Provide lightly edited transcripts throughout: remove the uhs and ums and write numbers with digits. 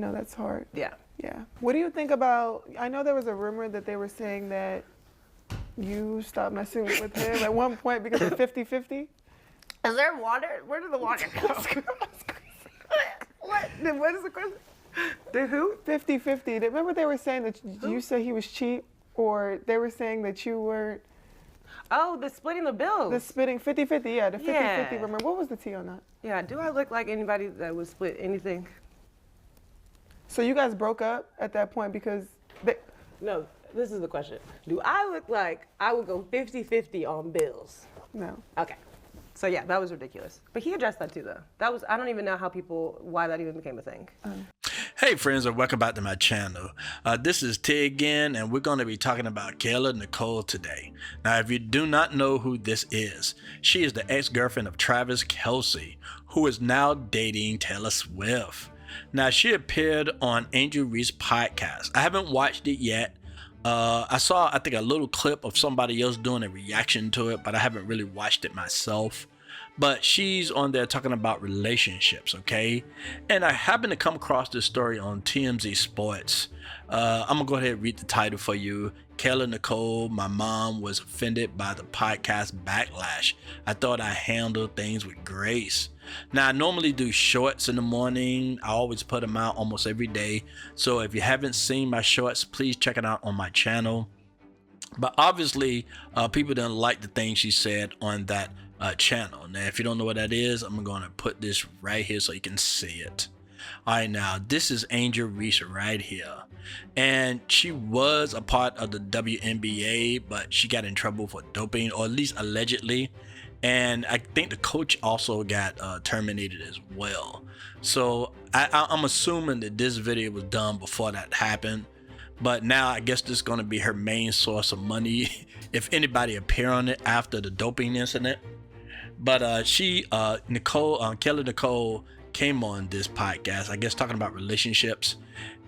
know that's hard. Yeah. Yeah. What do you think about, I know there was a rumor that they were saying that you stopped messing with him at one point because of 50-50? Is there water? Where did the water go? What? What is the question? The who? 50-50. Remember they were saying that you said he was cheap, or they were saying that you weren't. Oh, the splitting the bills. The splitting 50-50, yeah, the 50-50 Yeah. rumor. What was the tea on that? Yeah, do I look like anybody that would split anything? So you guys broke up at that point because No, this is the question. Do I look like I would go 50-50 on bills? No. Okay. So yeah, that was ridiculous. But he addressed that too though. That was, I don't even know why that even became a thing. Hey friends, and welcome back to my channel. This is T again, and we're going to be talking about KAYLA Nicole today. Now, if you do not know who this is, she is the ex-girlfriend of Travis Kelce, who is now dating Taylor Swift. Now, she appeared on Angel Reese podcast. I haven't watched it yet. I saw, I think, a little clip of somebody else doing a reaction to it, but I haven't really watched it myself. But she's on there talking about relationships, okay? And I happened to come across this story on TMZ Sports. I'm gonna go ahead and read the title for you. KAYLA Nicole, my mom was offended by the podcast backlash. I thought I handled things with grace. Now, I normally do shorts in the morning. I always put them out almost every day. So if you haven't seen my shorts, please check it out on my channel. But obviously, people didn't like the things she said on that channel. Now, if you don't know what that is, I'm going to put this right here so you can see it. All right, now this is Angel Reese right here, and she was a part of the WNBA, but she got in trouble for doping, or at least allegedly, and I think the coach also got terminated as well. So I'm assuming that this video was done before that happened, but now I guess this is going to be her main source of money if anybody appear on it after the doping incident. But KAYLA Nicole came on this podcast, I guess, talking about relationships.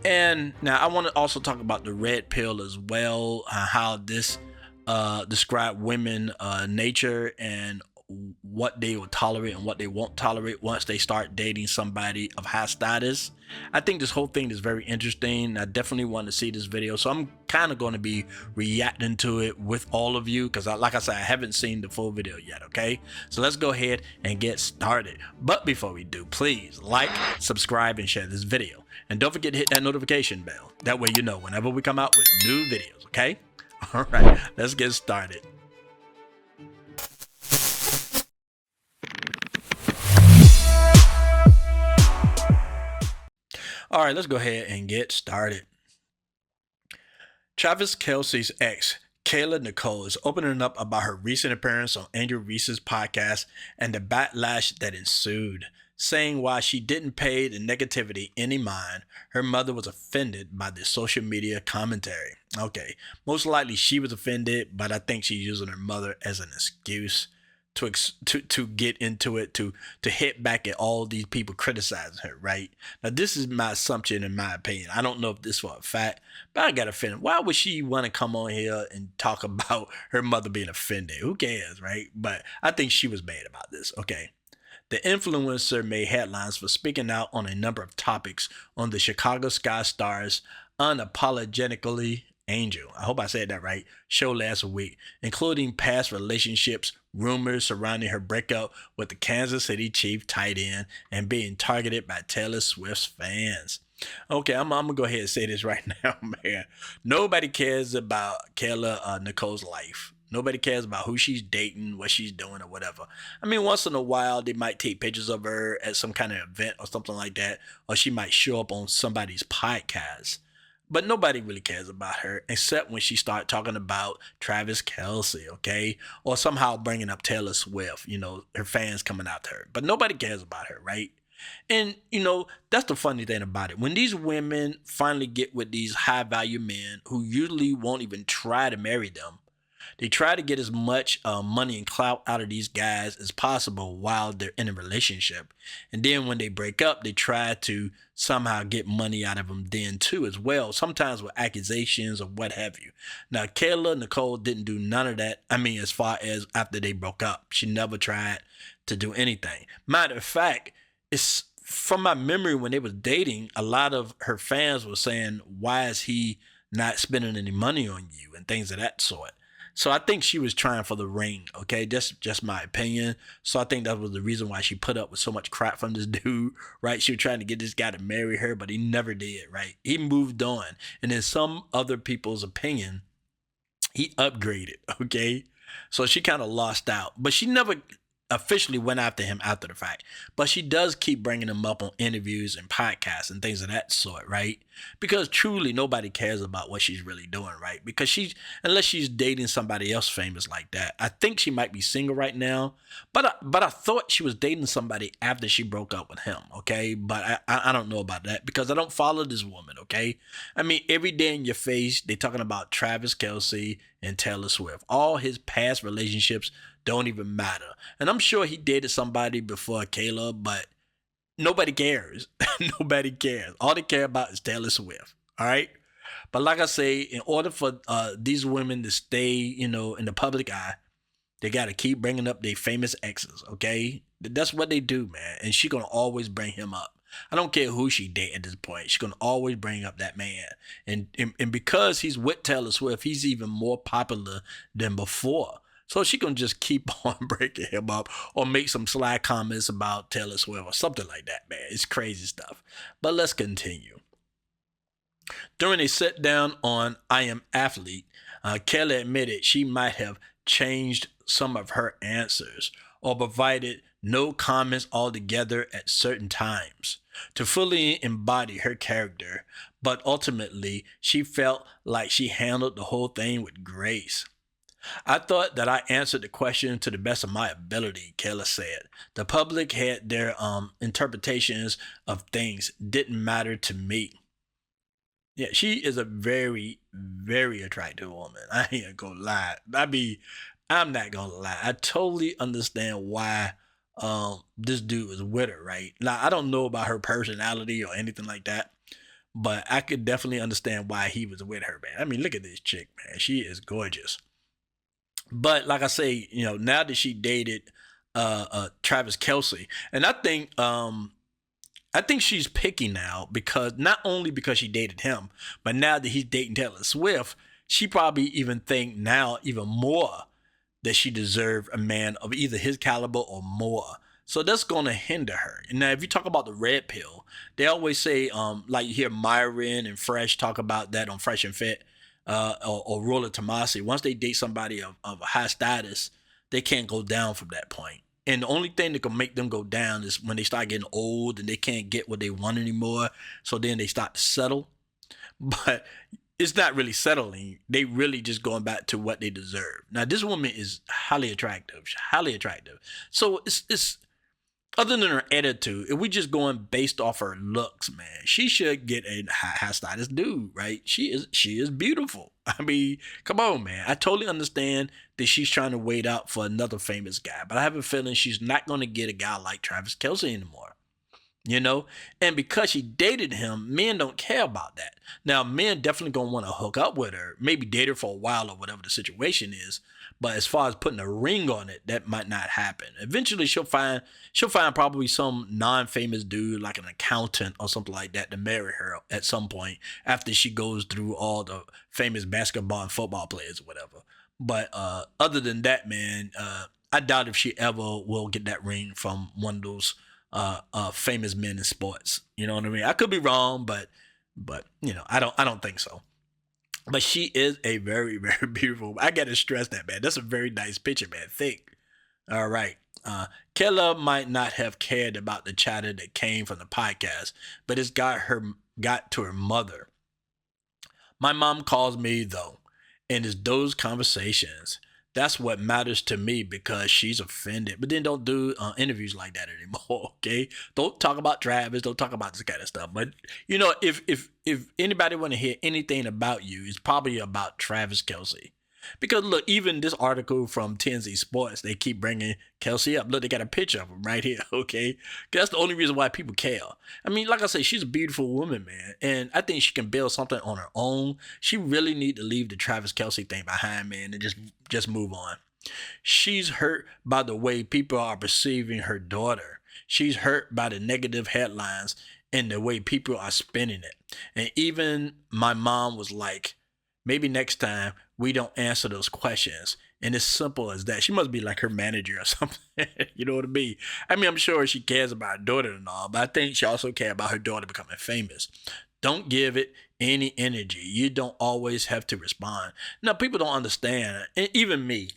And now I want to also talk about the red pill as well, how this describe women nature and what they will tolerate and what they won't tolerate once they start dating somebody of high status. I think this whole thing is very interesting. I definitely want to see this video, so I'm kind of going to be reacting to it with all of you because, like I said, I haven't seen the full video yet. Okay, so let's go ahead and get started. But before we do, please like, subscribe, and share this video, and don't forget to hit that notification bell. That way you know whenever we come out with new videos. Okay, all right, let's get started. All right, let's go ahead and get started. Travis Kelce's ex, KAYLA Nicole, is opening up about her recent appearance on Angel Reese's podcast and the backlash that ensued, saying while she didn't pay the negativity any mind, her mother was offended by the social media commentary. Okay, most likely she was offended, but I think she's using her mother as an excuse to get into it, to hit back at all these people criticizing her, right? Now, this is my assumption, in my opinion. I don't know if this for a fact, but I got a feeling. Why would she want to come on here and talk about her mother being offended? Who cares, right? But I think she was mad about this, okay? The influencer made headlines for speaking out on a number of topics on the Chicago Sky Star's Unapologetically Angel, I hope I said that right, show last week, including past relationships, rumors surrounding her breakup with the Kansas City Chiefs tight end, and being targeted by Taylor Swift's fans. Okay, I'm gonna go ahead and say this right now, man. Nobody cares about KAYLA Nicole's life. Nobody cares about who she's dating, what she's doing, or whatever. I mean, once in a while, they might take pictures of her at some kind of event or something like that, or she might show up on somebody's podcast. But nobody really cares about her except when she starts talking about Travis Kelce, okay? Or somehow bringing up Taylor Swift, you know, her fans coming out to her. But nobody cares about her, right? And, you know, that's the funny thing about it. When these women finally get with these high-value men who usually won't even try to marry them, they try to get as much money and clout out of these guys as possible while they're in a relationship. And then when they break up, they try to somehow get money out of them then too as well, sometimes with accusations or what have you. Now, KAYLA Nicole didn't do none of that. I mean, as far as after they broke up, she never tried to do anything. Matter of fact, it's from my memory, when they was dating, a lot of her fans were saying, "Why is he not spending any money on you?" and things of that sort. So I think she was trying for the ring. Okay, that's just my opinion. So I think that was the reason why she put up with so much crap from this dude, right? She was trying to get this guy to marry her, but he never did, right? He moved on, and in some other people's opinion, he upgraded. Okay, so she kind of lost out, but she never officially went after him after the fact. But she does keep bringing him up on interviews and podcasts and things of that sort, right? Because truly nobody cares about what she's really doing, right? Because unless she's dating somebody else famous like that. I think she might be single right now, but I thought she was dating somebody after she broke up with him, okay? But I don't know about that because I don't follow this woman, okay? I mean, every day in your face, they talking about Travis Kelce and Taylor Swift. All his past relationships don't even matter. And I'm sure he dated somebody before KAYLA, but nobody cares. Nobody cares. All they care about is Taylor Swift. All right. But like I say, in order for these women to stay, in the public eye, they got to keep bringing up their famous exes. Okay. That's what they do, man. And she's going to always bring him up. I don't care who she date at this point. She's going to always bring up that man. And because he's with Taylor Swift, he's even more popular than before. So she can just keep on breaking him up or make some sly comments about Taylor Swift or something like that, man. It's crazy stuff. But let's continue. During a sit down on I Am Athlete, KAYLA admitted she might have changed some of her answers or provided no comments altogether at certain times to fully embody her character, but ultimately she felt like she handled the whole thing with grace. I thought that I answered the question to the best of my ability, KAYLA said. The public had their interpretations of things. Didn't matter to me. Yeah, she is a very, very attractive woman. I ain't gonna lie. I'm not gonna lie. I totally understand why this dude is with her, right? Now, I don't know about her personality or anything like that, but I could definitely understand why he was with her, man. I mean, look at this chick, man. She is gorgeous. But like I say, now that she dated Travis Kelce, and I think she's picky now because not only because she dated him, but now that he's dating Taylor Swift, she probably even think now even more that she deserved a man of either his caliber or more. So that's going to hinder her. And now, if you talk about the red pill, they always say, like you hear Myron and Fresh talk about that on Fresh and Fit, or Roller Tomasi. Once they date somebody of a high status, they can't go down from that point. And the only thing that can make them go down is when they start getting old and they can't get what they want anymore. So then they start to settle. But it's not really settling. They really just going back to what they deserve. Now, this woman is highly attractive, highly attractive. So it's other than her attitude, if we just going based off her looks, man, she should get a high status dude, right? She is beautiful. I mean, come on, man. I totally understand that she's trying to wait out for another famous guy, but I have a feeling she's not going to get a guy like Travis Kelce anymore. And because she dated him, men don't care about that. Now, men definitely gonna want to hook up with her, maybe date her for a while or whatever the situation is. But as far as putting a ring on it, that might not happen. Eventually, she'll find probably some non-famous dude like an accountant or something like that to marry her at some point after she goes through all the famous basketball and football players or whatever. But other than that, man, I doubt if she ever will get that ring from one of those famous men in sports. You know what I mean? I could be wrong, but I don't think so. But she is a very, very beautiful. I gotta stress that, man. That's a very nice picture, man. Thick. All right. KAYLA might not have cared about the chatter that came from the podcast, but it's got to her mother. My mom calls me though, and it's those conversations. That's what matters to me because she's offended. But then don't do interviews like that anymore, okay? Don't talk about Travis. Don't talk about this kind of stuff. But if anybody want to hear anything about you, it's probably about Travis Kelce. Because look, even this article from TNZ Sports, they keep bringing Kelce up. Look, they got a picture of him right here, okay? That's the only reason why people care. I mean, like I say, she's a beautiful woman, man. And I think she can build something on her own. She really need to leave the Travis Kelce thing behind, man, and just move on. She's hurt by the way people are perceiving her daughter. She's hurt by the negative headlines and the way people are spinning it. And even my mom was like, maybe next time we don't answer those questions. And it's simple as that. She must be like her manager or something. You know what I mean? I mean, I'm sure she cares about her daughter and all, but I think she also cares about her daughter becoming famous. Don't give it any energy. You don't always have to respond. Now, people don't understand, and even me,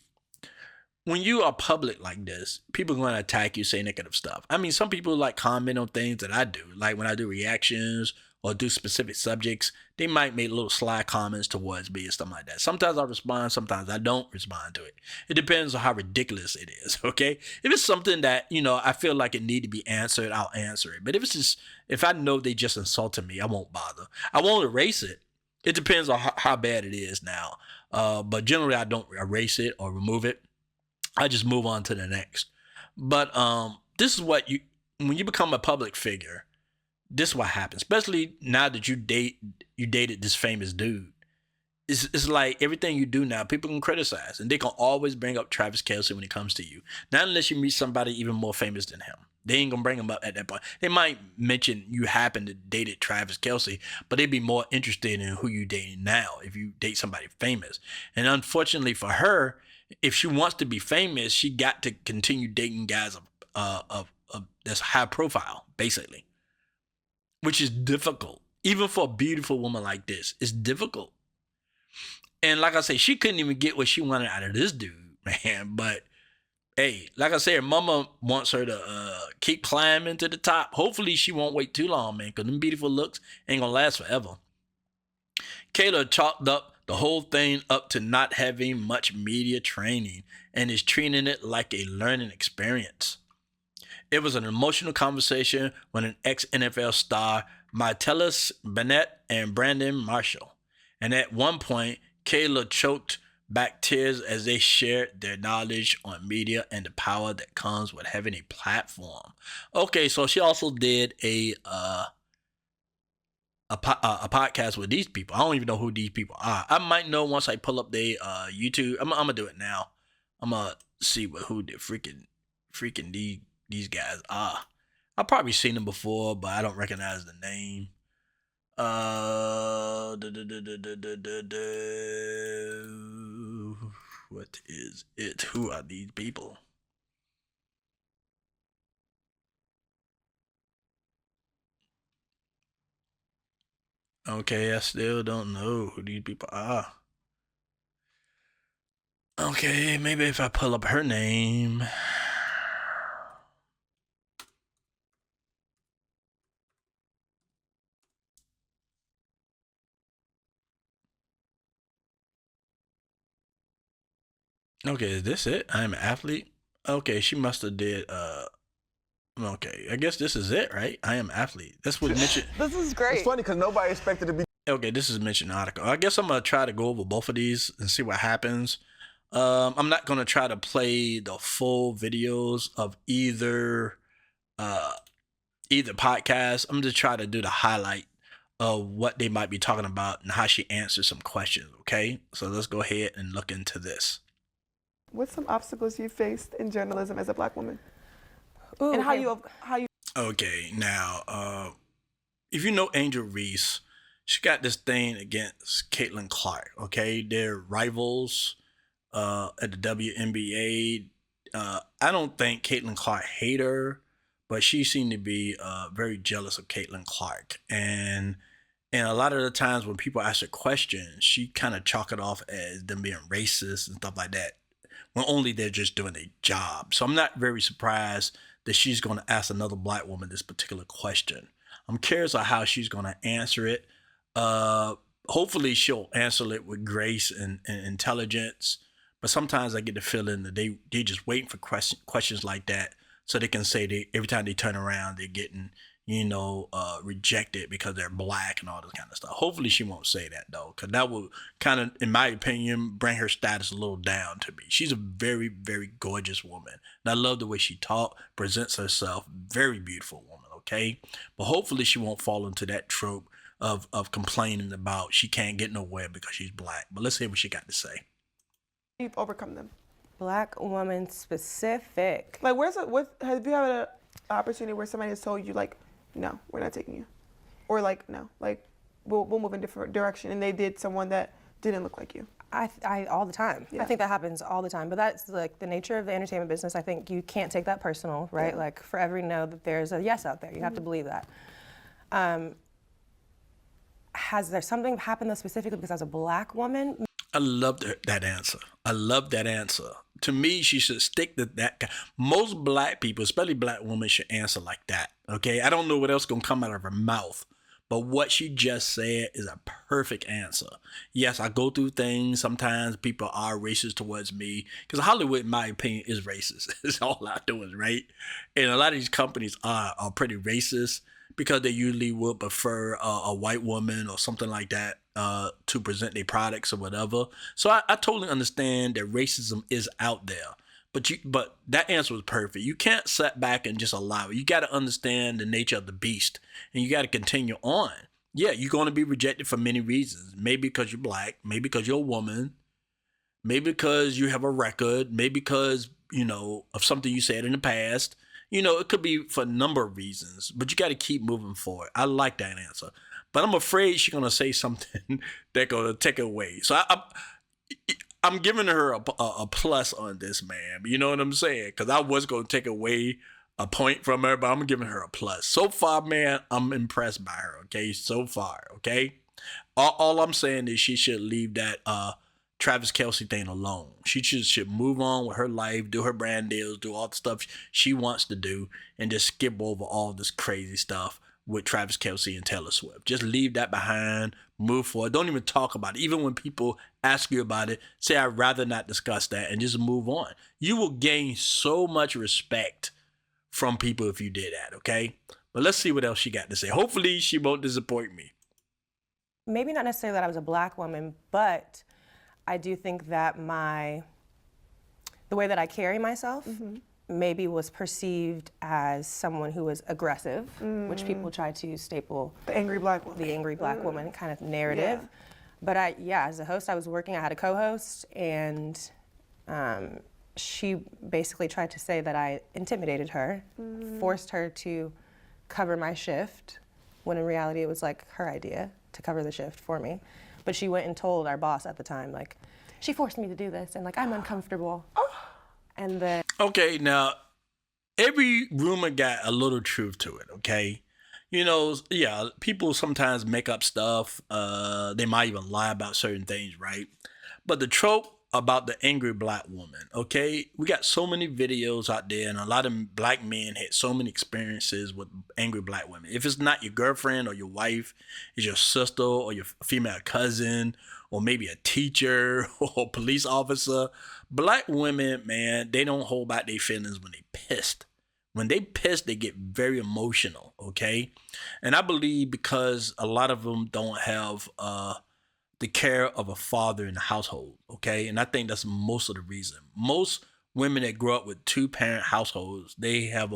when you are public like this, people are going to attack you, say negative stuff. I mean, some people like comment on things that I do, like when I do reactions or do specific subjects, they might make little sly comments towards me and stuff like that. Sometimes I respond, sometimes I don't respond to it. It depends on how ridiculous it is, okay? If it's something that, you know, I feel like it need to be answered, I'll answer it. But if it's just, if I know they just insulted me, I won't bother. I won't erase it. It depends on how bad it is now. But generally, I don't erase it or remove it. I just move on to the next. But this is what when you become a public figure, this is what happens. Especially now that you dated this famous dude. It's like everything you do now, people can criticize, and they can always bring up Travis Kelce when it comes to you. Not unless you meet somebody even more famous than him. They ain't gonna bring him up at that point. They might mention you happen to date Travis Kelce, but they'd be more interested in who you dating now if you date somebody famous. And unfortunately for her, if she wants to be famous, she got to continue dating guys of that's high profile, basically, which is difficult. Even for a beautiful woman like this, it's difficult. And like I say, she couldn't even get what she wanted out of this dude, man. But hey, like I said, her mama wants her to keep climbing to the top. Hopefully she won't wait too long, man, because them beautiful looks ain't gonna last forever. KAYLA chalked up the whole thing up to not having much media training and is treating it like a learning experience. It was an emotional conversation with an ex-NFL star, Martellus Bennett and Brandon Marshall. And at one point, KAYLA choked back tears as they shared their knowledge on media and the power that comes with having a platform. Okay, so she also did a podcast with these people. I don't even know who these people are. I might know once I pull up their YouTube. I'm gonna do it now. I'm gonna see who the freaking these guys are. I've probably seen them before, but I don't recognize the name. What is it? Who are these people? Okay, I still don't know who these people are. Okay, maybe if I pull up her name. Okay, is this it? I'm an athlete. Okay, she must have did okay, I guess this is it, right? I am athlete. That's what mentioned. This is great. It's funny because nobody expected to be. Okay, this is mentioned article. I guess I'm gonna try to go over both of these and see what happens. I'm not gonna try to play the full videos of either podcast. I'm just trying to do the highlight of what they might be talking about and how she answers some questions. Okay, so let's go ahead and look into this. What's some obstacles you faced in journalism as a Black woman? Ooh, And how okay. you Okay, now if you know Angel Reese, she got this thing against Caitlin Clark. Okay, they're rivals at the WNBA. I don't think Caitlin Clark hate her, but she seemed to be very jealous of Caitlin Clark. And a lot of the times when people ask her questions, she kind of chalk it off as them being racist and stuff like that, when only they're just doing their job. So I'm not very surprised that she's going to ask another Black woman this particular question. I'm curious on how she's going to answer it. Hopefully she'll answer it with grace and intelligence. But sometimes I get the feeling that they just waiting for questions like that so they can say every time they turn around, they're getting, rejected because they're Black and all this kind of stuff. Hopefully she won't say that, though, because that will kind of, in my opinion, bring her status a little down to me. She's a very, very gorgeous woman. And I love the way she talks, presents herself. Very beautiful woman, okay? But hopefully she won't fall into that trope of complaining about she can't get nowhere because she's Black. But let's hear what she got to say. you've overcome them. Black woman specific. Like, what have you had opportunity where somebody has told you like, no, we're not taking you, or like, no, like we'll move in a different direction, and they did someone that didn't look like you? I all the time. Yeah. I think that happens all the time, but that's like the nature of the entertainment business. I think you can't take that personal, right? Yeah. Like for every no, that there's a yes out there. You have to believe that. Has there something happened though specifically because I was a black woman? I love that answer. I love that answer. To me, she should stick to that. Most black people, especially black women, should answer like that. Okay, I don't know what else gonna come out of her mouth, but what she just said is a perfect answer. Yes, I go through things. Sometimes people are racist towards me because Hollywood, in my opinion, is racist. It's all I'm doing, right? And a lot of these companies are pretty racist because they usually would prefer a white woman or something like that to present their products or whatever. So I totally understand that racism is out there. But that answer was perfect. You can't sit back and just allow it. You got to understand the nature of the beast, and you got to continue on. Yeah, you're going to be rejected for many reasons. Maybe because you're black, maybe because you're a woman, maybe because you have a record, maybe because, of something you said in the past. It could be for a number of reasons, but you got to keep moving forward. I like that answer. But I'm afraid she's going to say something that's going to take it away. So I'm giving her a plus on this, man. You know what I'm saying? Because I was going to take away a point from her, but I'm giving her a plus. So far, man, I'm impressed by her, okay? So far, okay? All I'm saying is she should leave that Travis Kelce thing alone. She should move on with her life, do her brand deals, do all the stuff she wants to do, and just skip over all this crazy stuff with Travis Kelce and Taylor Swift. Just leave that behind, move forward. Don't even talk about it. Even when people ask you about it, say, I'd rather not discuss that, and just move on. You will gain so much respect from people if you did that, okay? But let's see what else she got to say. Hopefully she won't disappoint me. Maybe not necessarily that I was a black woman, but I do think that the way that I carry myself maybe was perceived as someone who was aggressive, which people try to staple The angry black woman. the angry black woman kind of narrative. Yeah. But as a host, I had a co-host, and she basically tried to say that I intimidated her, forced her to cover my shift, when in reality it was like her idea to cover the shift for me. But she went and told our boss at the time, like, she forced me to do this, and like, I'm uncomfortable. And then... Okay, now, every rumor got a little truth to it, okay? People sometimes make up stuff. They might even lie about certain things, right? But the trope about the angry black woman, okay? We got so many videos out there, and a lot of black men had so many experiences with angry black women. If it's not your girlfriend or your wife, it's your sister or your female cousin, or maybe a teacher or a police officer. Black women, man, they don't hold back their feelings when they pissed. When they pissed, they get very emotional, okay? And I believe because a lot of them don't have the care of a father in the household, okay? And I think that's most of the reason. Most women that grow up with two-parent households, they have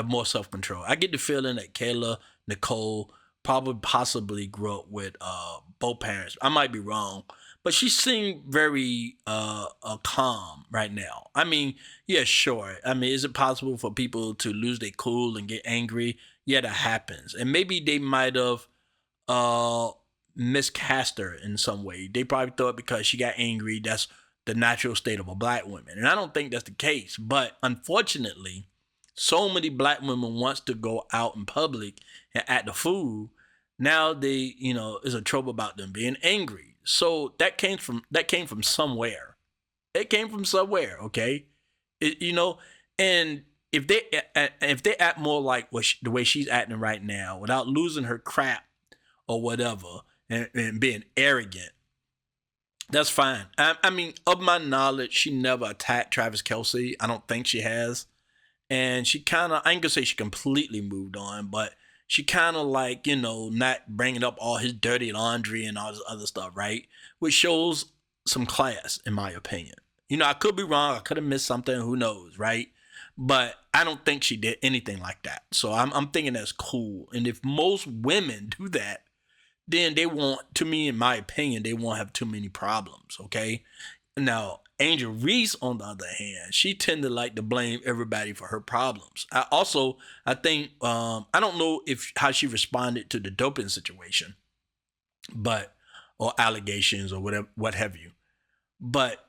more self-control. I get the feeling that KAYLA, Nicole, possibly grew up with both parents. I might be wrong, but she seemed very calm right now. I mean, yeah, sure. I mean, is it possible for people to lose their cool and get angry? Yeah, that happens. And maybe they might have miscast her in some way. They probably thought because she got angry, that's the natural state of a black woman. And I don't think that's the case. But unfortunately, so many black women wants to go out in public and act a fool. Now they, is a trope about them being angry. So that came from somewhere. It came from somewhere, okay? And if they act more like the way she's acting right now, without losing her crap or whatever, and being arrogant, that's fine. I mean, of my knowledge, she never attacked Travis Kelce. I don't think she has. And she kind of, I ain't gonna say she completely moved on, but she kind of like, not bringing up all his dirty laundry and all this other stuff, right? Which shows some class, in my opinion. I could be wrong. I could have missed something. Who knows, right? But I don't think she did anything like that. So I'm thinking that's cool. And if most women do that, then they won't, to me, in my opinion, they won't have too many problems, okay? Now, Angel Reese, on the other hand, she tend to like to blame everybody for her problems. I think, I don't know if how she responded to the doping situation, but or allegations or whatever, what have you. But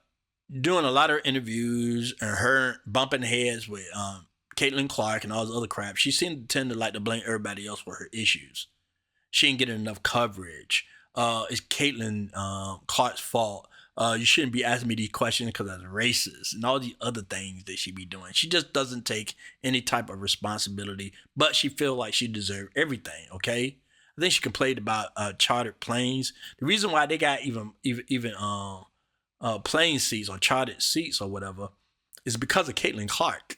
doing a lot of interviews and her bumping heads with Caitlin Clark and all this other crap, she seemed to tend to like to blame everybody else for her issues. She ain't getting enough coverage. It's Caitlin Clark's fault. You shouldn't be asking me these questions because I'm racist and all the other things that she be doing. She just doesn't take any type of responsibility, but she feel like she deserved everything. Okay, I think she complained about chartered planes. The reason why they got even plane seats or chartered seats or whatever is because of Caitlin Clark.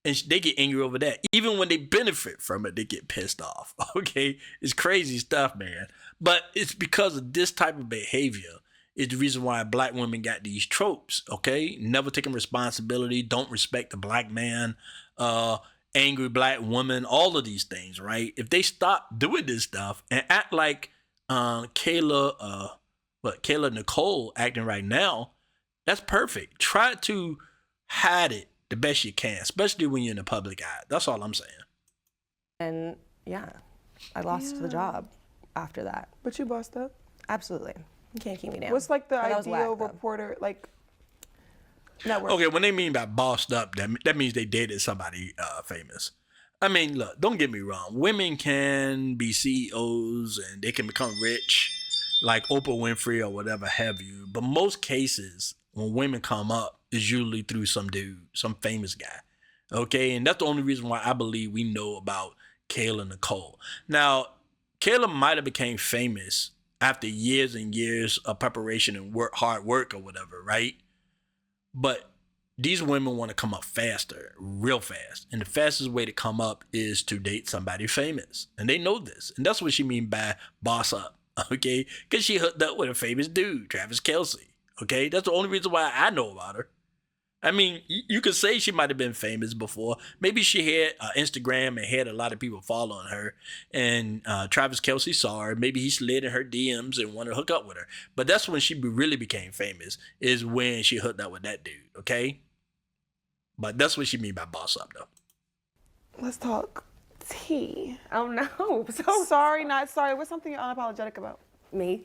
And they get angry over that. Even when they benefit from it, they get pissed off. Okay? It's crazy stuff, man. But it's because of this type of behavior is the reason why black women got these tropes, okay? Never taking responsibility, don't respect the black man, angry black woman, all of these things, right? If they stop doing this stuff and act like KAYLA Nicole acting right now, that's perfect. Try to hide it the best you can, especially when you're in the public eye. That's all I'm saying. And yeah, I lost the job after that. But you bossed up. Absolutely. You can't keep me down. What's like the But that was ideal whack, though. reporter, like, network? Okay, when they mean by bossed up, that means they dated somebody famous. I mean, look, don't get me wrong. Women can be CEOs and they can become rich, like Oprah Winfrey or whatever have you. But most cases, when women come up, is usually through some dude, some famous guy. Okay, and that's the only reason why I believe we know about KAYLA Nicole. Now, KAYLA might have became famous after years and years of preparation and hard work or whatever, right? But these women want to come up faster, real fast. And the fastest way to come up is to date somebody famous. And they know this. And that's what she mean by boss up, okay? Because she hooked up with a famous dude, Travis Kelce, okay? That's the only reason why I know about her. I mean, you could say she might have been famous before. Maybe she had Instagram and had a lot of people following her. And Travis Kelce saw her. Maybe he slid in her DMs and wanted to hook up with her. But that's when she really became famous, is when she hooked up with that dude, okay? But that's what she mean by boss up, though. Let's talk tea. Oh no. So sorry, not sorry. What's something you're unapologetic about? Me.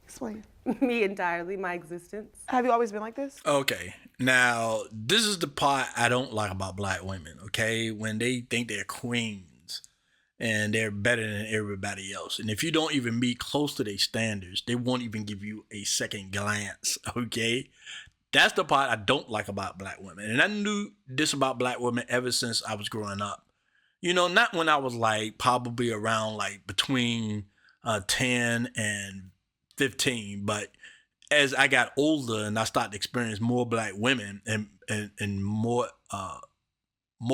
Explain. Me entirely, my existence. Have you always been like this? Okay. Now, this is the part I don't like about black women, okay? When they think they're queens and they're better than everybody else. And if you don't even meet close to their standards, they won't even give you a second glance, okay? That's the part I don't like about black women. And I knew this about black women ever since I was growing up. You know, not when I was like probably around like between 10 and 15, but as I got older and I started to experience more black women and more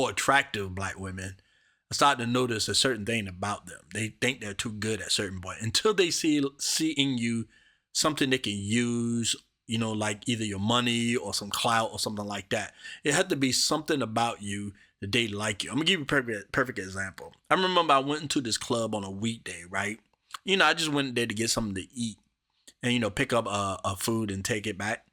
attractive black women, I started to notice a certain thing about them. They think they're too good at a certain point until they see in you something they can use, you know, like either your money or some clout or something like that. It had to be something about you that they like you. I'm gonna give you a perfect example. I remember I went into this club on a weekday, right? You know, I just went there to get something to eat and, you know, pick up a food and take it back.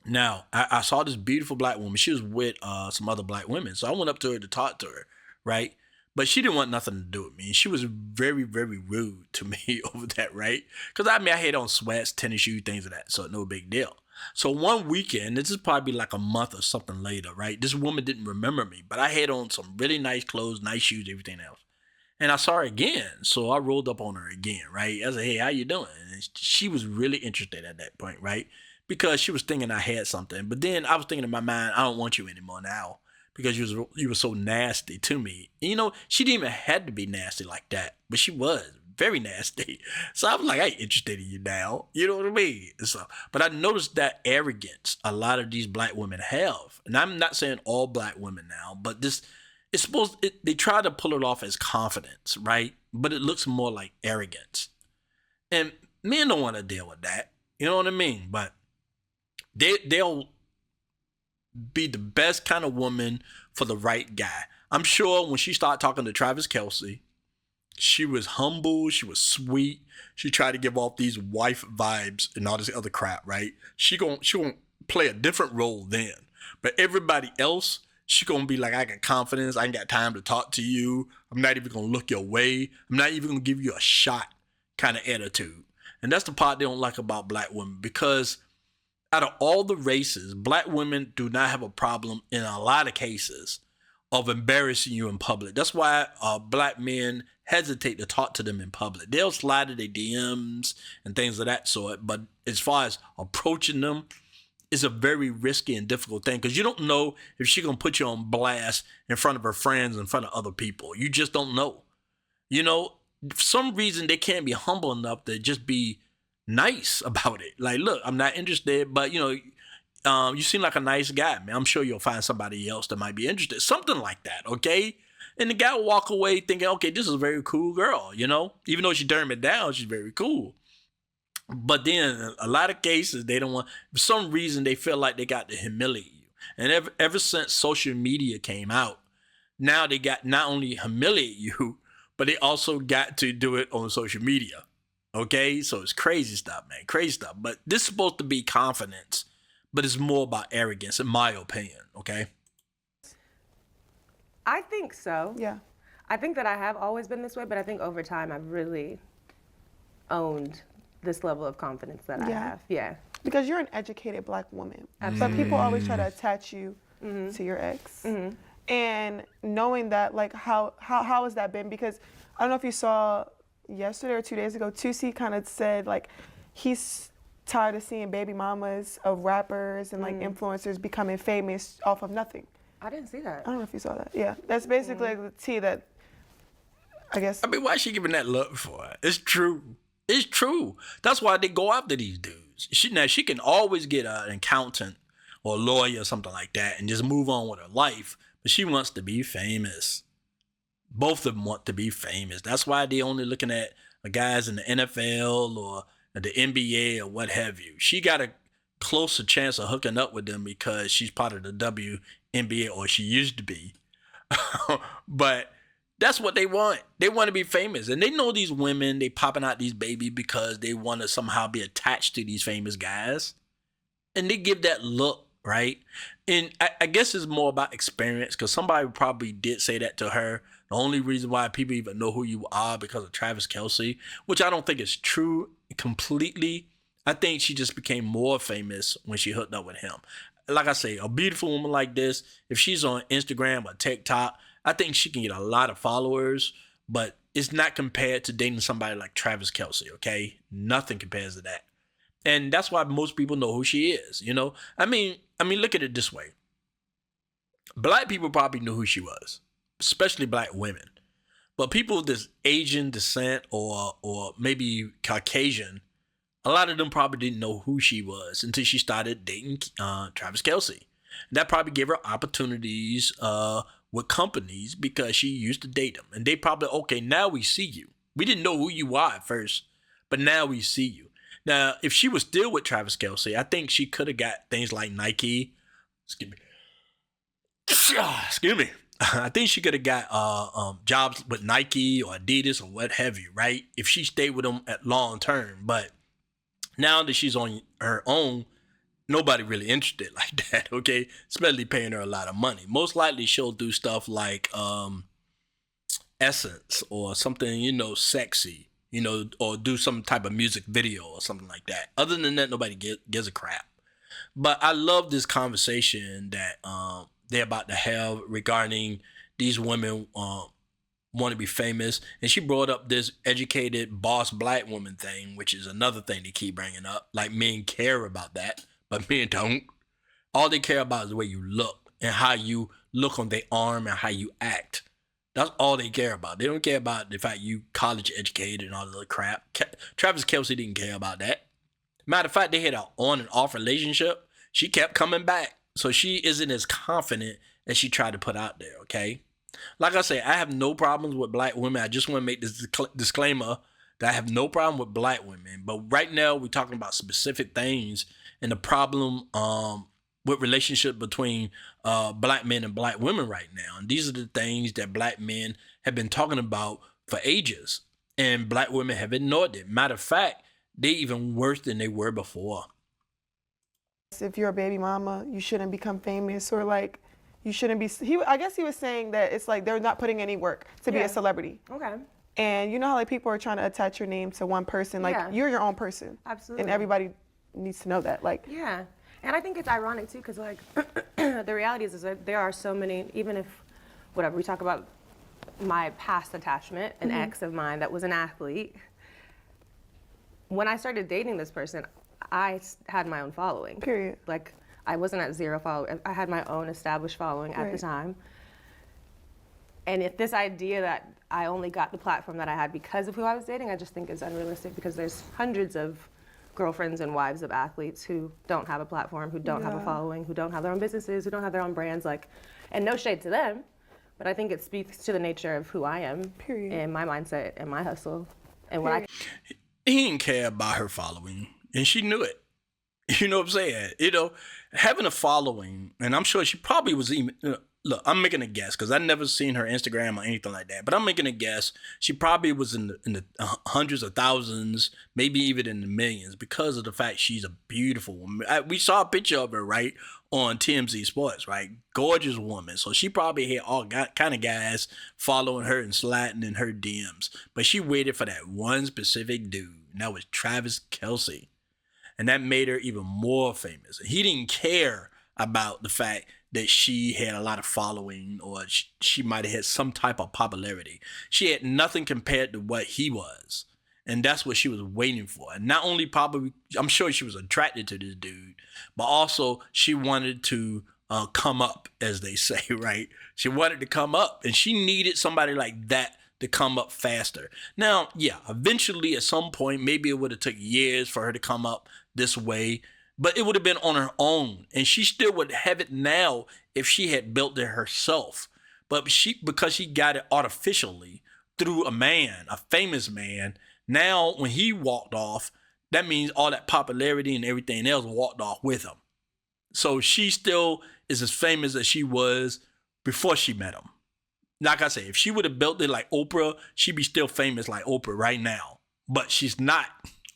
Now, I saw this beautiful black woman. She was with some other black women. So I went up to her to talk to her, right? But she didn't want nothing to do with me. She was very, very rude to me over that, right? Because I mean, I had on sweats, tennis shoes, things of that. So no big deal. So one weekend, this is probably like a month or something later, right? This woman didn't remember me, but I had on some really nice clothes, nice shoes, everything else. And I saw her again. So I rolled up on her again, right? I said, hey, how you doing? And she was really interested at that point, right? Because she was thinking I had something. But then I was thinking in my mind, I don't want you anymore now because you were so nasty to me. And, you know, she didn't even have to be nasty like that, but she was very nasty. So I was like, I ain't interested in you now. You know what I mean? So, but I noticed that arrogance a lot of these black women have. And I'm not saying all black women now, but this... they try to pull it off as confidence, right? But it looks more like arrogance. And men don't want to deal with that. You know what I mean? But they'll be the best kind of woman for the right guy. I'm sure when she started talking to Travis Kelce She was humble. She was sweet. She tried to give off these wife vibes and all this other crap, right? She gon' play a different role then. But everybody else, she gonna be like, I got confidence. I ain't got time to talk to you. I'm not even gonna look your way. I'm not even gonna give you a shot kind of attitude. And that's the part they don't like about black women, because out of all the races, black women do not have a problem in a lot of cases of embarrassing you in public. That's why black men hesitate to talk to them in public. They'll slide to their DMs and things of that sort. But as far as approaching them, it's a very risky and difficult thing, because you don't know if she's going to put you on blast in front of her friends, in front of other people. You just don't know. You know, for some reason, they can't be humble enough to just be nice about it. Like, look, I'm not interested, but, you know, you seem like a nice guy, man. I'm sure you'll find somebody else that might be interested. Something like that, okay? And the guy will walk away thinking, okay, this is a very cool girl, you know? Even though she turned me down, she's very cool. But then a lot of cases, they don't want, for some reason, they feel like they got to humiliate you. And ever since social media came out, now they got not only humiliate you, but they also got to do it on social media. Okay? So it's crazy stuff, man. Crazy stuff. But this is supposed to be confidence, but it's more about arrogance, in my opinion. Okay? I think so. Yeah. I think that I have always been this way, but I think over time I've really owned this level of confidence that I have. Yeah. Because you're an educated black woman. But people always try to attach you to your ex. And knowing that, like, how has that been? Because I don't know if you saw yesterday or 2 days ago, Tusi kind of said, like, he's tired of seeing baby mamas of rappers and, like, influencers becoming famous off of nothing. I didn't see that. I don't know if you saw that. Yeah. That's basically like the tea that, I guess. I mean, why is she giving that love for? It's true. It's true. That's why they go after these dudes. She can always get an accountant or a lawyer or something like that and just move on with her life. But she wants to be famous. Both of them want to be famous. That's why they only looking at guys in the NFL or the NBA or what have you. She got a closer chance of hooking up with them because she's part of the WNBA, or she used to be. But that's what they want. They want to be famous. And they know these women, they popping out these babies because they want to somehow be attached to these famous guys. And they give that look, right? And I guess it's more about experience, because somebody probably did say that to her. The only reason why people even know who you are because of Travis Kelce, which I don't think is true completely. I think she just became more famous when she hooked up with him. Like I say, a beautiful woman like this, if she's on Instagram or TikTok, I think she can get a lot of followers, but it's not compared to dating somebody like Travis Kelce, okay? Nothing compares to that. And that's why most people know who she is, you know? I mean, look at it this way. Black people probably knew who she was, especially black women. But people of this Asian descent or maybe Caucasian, a lot of them probably didn't know who she was until she started dating Travis Kelce. And that probably gave her opportunities with companies because she used to date them. And they probably, okay, now we see you. We didn't know who you are at first, but now we see you. Now, if she was still with Travis Kelce, I think she could have got things like Nike. Excuse me. I think she could have got jobs with Nike or Adidas or what have you, right? If she stayed with them at long term. But now that she's on her own, nobody really interested like that, okay? Especially paying her a lot of money. Most likely she'll do stuff like Essence or something, you know, sexy, you know, or do some type of music video or something like that. Other than that, nobody gives a crap. But I love this conversation that they're about to have regarding these women want to be famous. And she brought up this educated boss black woman thing, which is another thing they keep bringing up. Like, men care about that, but men don't. All they care about is the way you look and how you look on their arm and how you act. That's all they care about. They don't care about the fact you college educated and all the other crap. Travis Kelce didn't care about that. Matter of fact, they had an on and off relationship. She kept coming back. So she isn't as confident as she tried to put out there, okay? Like I say, I have no problems with black women. I just want to make this disclaimer that I have no problem with black women. But right now, we're talking about specific things and the problem with relationship between black men and black women right now. And these are the things that black men have been talking about for ages, and black women have ignored it. Matter of fact, they even worse than they were before. If you're a baby mama, you shouldn't become famous, or like you shouldn't be. I guess he was saying that it's like they're not putting any work to be a celebrity. Okay. And you know how like people are trying to attach your name to one person, like you're your own person. Absolutely. And everybody needs to know that. Like Yeah, and I think it's ironic too, because like the reality is that there are so many. Even if whatever we talk about, my past attachment, an ex of mine that was an athlete. When I started dating this person, I had my own following. Period. Like I wasn't at 0 followers. I had my own established following at the time. And if this idea that I only got the platform that I had because of who I was dating, I just think is unrealistic, because there's hundreds of girlfriends and wives of athletes who don't have a platform, who don't have a following, who don't have their own businesses, who don't have their own brands. Like, and no shade to them, but I think it speaks to the nature of who I am. Period. And my mindset and my hustle and what I. He didn't care about her following, and she knew it. You know what I'm saying? You know, having a following, and I'm sure she probably was even, look, I'm making a guess because I never seen her Instagram or anything like that, but I'm making a guess. She probably was in the hundreds of thousands, maybe even in the millions, because of the fact she's a beautiful woman. We saw a picture of her, right, on TMZ Sports, right? Gorgeous woman. So she probably had all kind of guys following her and sliding in her DMs, but she waited for that one specific dude, and that was Travis Kelce. And that made her even more famous. He didn't care about the fact that she had a lot of following, or she might have had some type of popularity. She had nothing compared to what he was. And that's what she was waiting for. And not only probably, I'm sure she was attracted to this dude, but also she wanted to come up, as they say, right? She wanted to come up, and she needed somebody like that to come up faster. Now, yeah, eventually at some point, maybe it would have took years for her to come up this way, but it would have been on her own, and she still would have it now if she had built it herself. But because she got it artificially through a man, a famous man, now when he walked off, that means all that popularity and everything else walked off with him. So she still is as famous as she was before she met him. Like I say, if she would have built it like Oprah, she'd be still famous like Oprah right now. But she's not,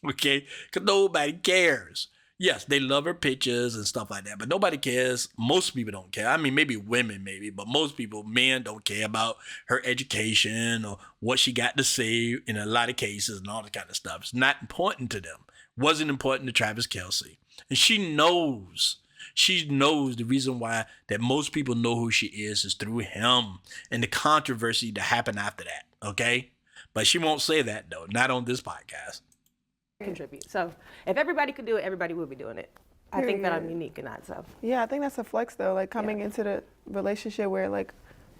okay? Because nobody cares. Yes, they love her pictures and stuff like that, but nobody cares. Most people don't care. I mean, maybe women, but most people, men, don't care about her education or what she got to say in a lot of cases and all that kind of stuff. It's not important to them. Wasn't important to Travis Kelce. And she knows the reason why that most people know who she is through him and the controversy that happened after that, okay? But she won't say that, though, not on this podcast. Contribute. So if everybody could do it, everybody would be doing it. I think that I'm unique in that. So yeah, I think that's a flex though. Like coming into the relationship where like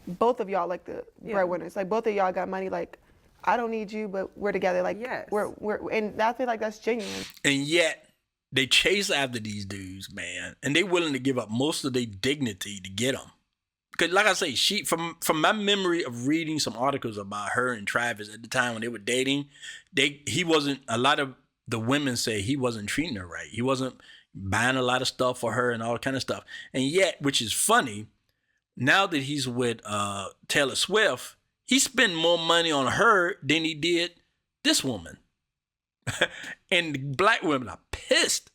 both of y'all like the breadwinners, like both of y'all got money. Like I don't need you, but we're together. Like we're and I feel like that's genuine. And yet they chase after these dudes, man, and they willing to give up most of their dignity to get them. Because like I say, she from my memory of reading some articles about her and Travis at the time when they were dating, he wasn't. A lot of the women say he wasn't treating her right. He wasn't buying a lot of stuff for her and all kind of stuff. And yet, which is funny, now that he's with Taylor Swift, he spent more money on her than he did this woman. And the black women are pissed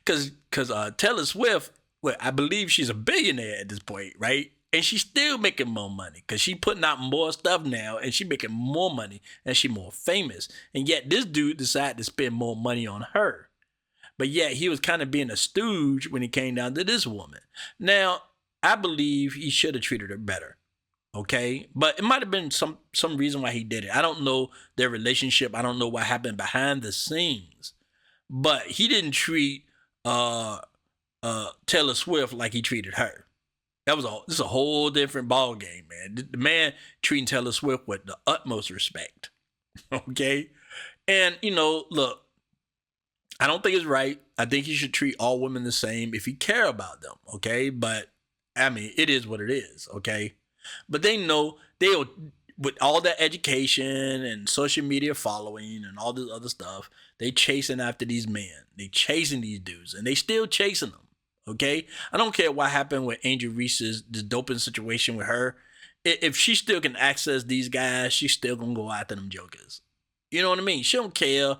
because Taylor Swift, well, I believe she's a billionaire at this point, right? And she's still making more money because she's putting out more stuff now and she's making more money and she's more famous. And yet this dude decided to spend more money on her. But yet he was kind of being a stooge when he came down to this woman. Now, I believe he should have treated her better. Okay? But it might have been some reason why he did it. I don't know their relationship. I don't know what happened behind the scenes. But he didn't treat Taylor Swift like he treated her. This is a whole different ball game, man. The man treating Taylor Swift with the utmost respect. Okay? And, look, I don't think it's right. I think you should treat all women the same if you care about them, okay? But, I mean, it is what it is, okay? But they know they'll, with all that education and social media following and all this other stuff, they chasing after these men. They chasing these dudes, and they still chasing them. Okay, I don't care what happened with Angel Reese's this doping situation with her. if she still can access these guys, she's still gonna go after them jokers. You know what I mean? She don't care.